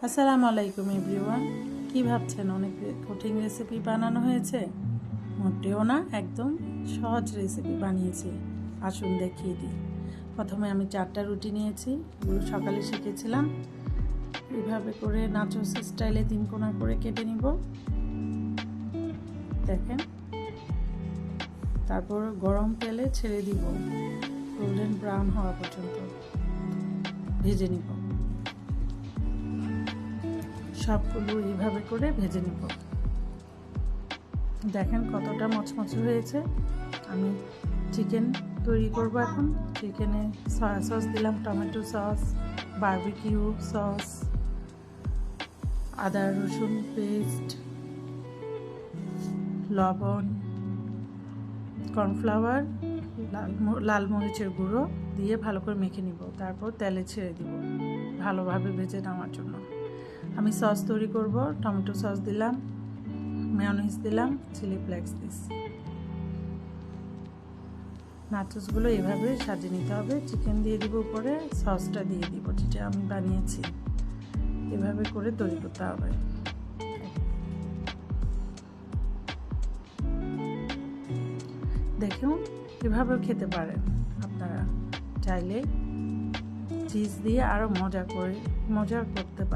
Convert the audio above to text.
আসসালামু আলাইকুম এভরিওয়ান। কি ভাবছেন অনেক কঠিন রেসিপি বানানো হয়েছে? মোটেও না, একদম সহজ রেসিপি বানিয়েছি। আসুন দেখিয়ে দিই। প্রথমে আমি 4টা রুটি নিয়েছি, এগুলো সকালে শিখেছিলাম। এইভাবে করে নাচোস স্টাইলে 3 কোনা করে কেটে নিব, দেখেন। তারপর গরম তেলে ছেড়ে দিব, গোল্ডেন ব্রাউন হওয়া পর্যন্ত ভেজে নিব। সবগুলো এইভাবে করে ভেজে নিব। দেখেন কতটা মচমচে হয়েছে। আমি চিকেন তৈরি করব এখন। চিকেনে সয়া সস দিলাম, টমেটো সস, বারবিকিউ সস, আদা রসুন পেস্ট, লবণ, কর্নফ্লাওয়ার, লাল মরিচের গুঁড়ো দিয়ে ভালো করে মেখে নিব। তারপর তেলে ছেড়ে দিব ভালোভাবে ভেজে নেওয়ার জন্য। আমি সস তৈরি করব। টমেটো সস দিলাম, মেয়োনিজ দিলাম, চিলি ফ্লেক্স দিচ্ছি। নাচোসগুলো এভাবে সাজিয়ে নিতে হবে। চিকেন দিয়ে দিব উপরে, সসটা দিয়ে দিব যেটা আমি বানিয়েছি। এভাবে করে তৈরি করতে হবে। দেখুন, এভাবেও খেতে পারেন আপনারা চাইলে। চিজ দিয়ে আরও মজা করতে